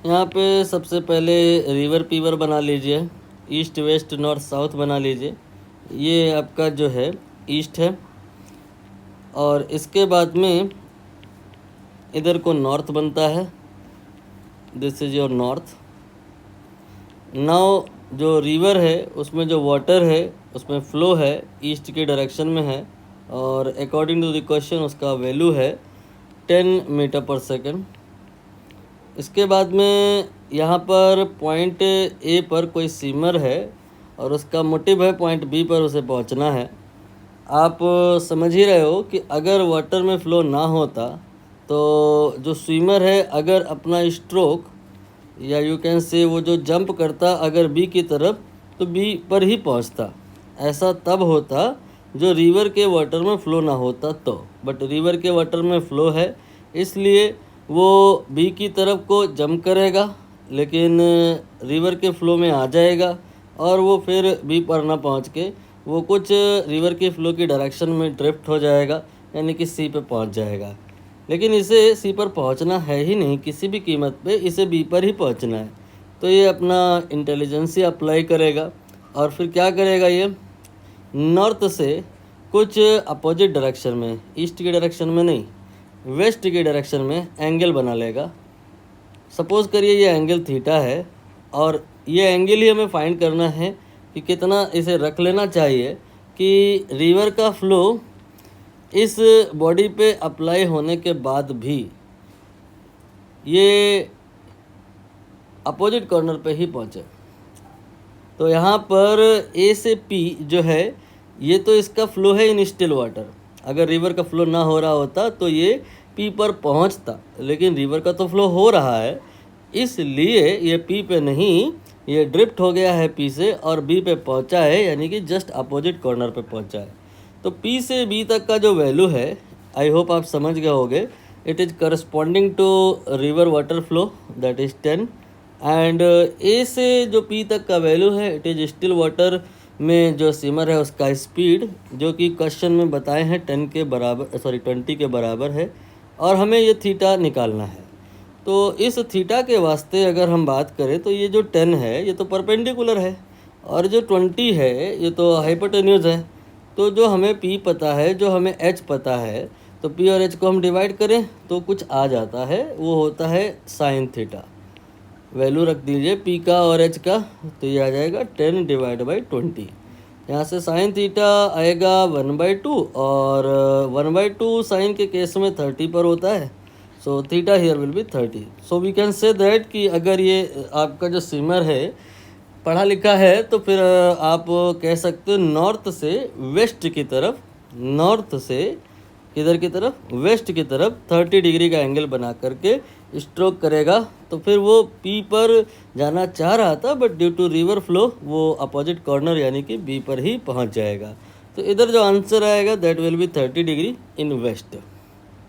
यहाँ पे सबसे पहले रिवर पीवर बना लीजिए, ईस्ट वेस्ट नॉर्थ साउथ बना लीजिए। ये आपका जो है ईस्ट है, और इसके बाद में इधर को नॉर्थ बनता है। This is your north. Now जो रिवर है उसमें जो वाटर है उसमें फ्लो है ईस्ट के डायरेक्शन में है, और अकॉर्डिंग टू द क्वेश्चन उसका वैल्यू है 10 मीटर पर सेकेंड। इसके बाद में यहाँ पर पॉइंट ए पर कोई सीमर है और उसका मोटिव है पॉइंट बी पर उसे पहुँचना है। आप समझ ही रहे हो कि अगर वाटर में फ़्लो ना होता तो जो स्विमर है अगर अपना स्ट्रोक या यू कैन से वो जो जंप करता अगर बी की तरफ तो बी पर ही पहुंचता। ऐसा तब होता जो रिवर के वाटर में फ़्लो ना होता तो, बट रिवर के वाटर में फ़्लो है इसलिए वो बी की तरफ को जंप करेगा, लेकिन रिवर के फ़्लो में आ जाएगा और वो फिर बी पर ना पहुंच के वो कुछ रिवर के फ़्लो की डायरेक्शन में ड्रिफ्ट हो जाएगा, यानी कि सी पे पहुंच जाएगा। लेकिन इसे सी पर पहुंचना है ही नहीं, किसी भी कीमत पे इसे बी पर ही पहुंचना है। तो ये अपना इंटेलिजेंस ही अप्लाई करेगा और फिर क्या करेगा, ये नॉर्थ से कुछ अपोजिट डायरेक्शन में, ईस्ट की डायरेक्शन में नहीं वेस्ट की डायरेक्शन में एंगल बना लेगा। सपोज़ करिए ये एंगल थीटा है और ये एंगल ही हमें फाइंड करना है कि कितना इसे रख लेना चाहिए कि रिवर का फ्लो इस बॉडी पे अप्लाई होने के बाद भी ये अपोजिट कॉर्नर पे ही पहुँचे। तो यहाँ पर ए से पी जो है ये तो इसका फ्लो है इन स्टिल वाटर। अगर रिवर का फ्लो ना हो रहा होता तो ये पी पर पहुँचता, लेकिन रिवर का तो फ्लो हो रहा है इसलिए ये पी पे नहीं, ये ड्रिफ्ट हो गया है पी से और बी पे पहुँचा है, यानी कि जस्ट अपोजिट कॉर्नर पे पहुँचा है। तो पी से बी तक का जो वैल्यू है आई होप आप समझ गए होंगे। It is corresponding to river water flow that is 10, and A से जो पी तक का वैल्यू है इट इज़ स्टिल वाटर में जो सिमर है उसका स्पीड जो कि क्वेश्चन में बताए हैं 10 के बराबर 20 के बराबर है, और हमें ये थीटा निकालना है। तो इस थीटा के वास्ते अगर हम बात करें तो ये जो 10 है ये तो परपेंडिकुलर है और जो 20 है ये तो हाइपोटेन्यूज है। तो जो हमें P पता है, जो हमें H पता है, तो P और H को हम डिवाइड करें तो कुछ आ जाता है, वो होता है साइन थीटा। वैल्यू रख दीजिए P का और H का, तो ये आ जाएगा 10 डिवाइड बाई 20। यहाँ से साइन थीटा आएगा 1/2 और 1/2 साइन के केस में 30 पर होता है, so theta here will be 30। So we can say that कि अगर ये आपका जो सिमर है पढ़ा लिखा है तो फिर आप कह सकते हो नॉर्थ से वेस्ट की तरफ, नॉर्थ से किधर की तरफ, वेस्ट की तरफ 30 डिग्री का एंगल बना करके स्ट्रोक करेगा। तो फिर वो पी पर जाना चाह रहा था but due to river flow वो अपोजिट कॉर्नर यानी कि बी पर ही पहुंच जाएगा। तो इधर जो आंसर आएगा that will be 30 degree in waste.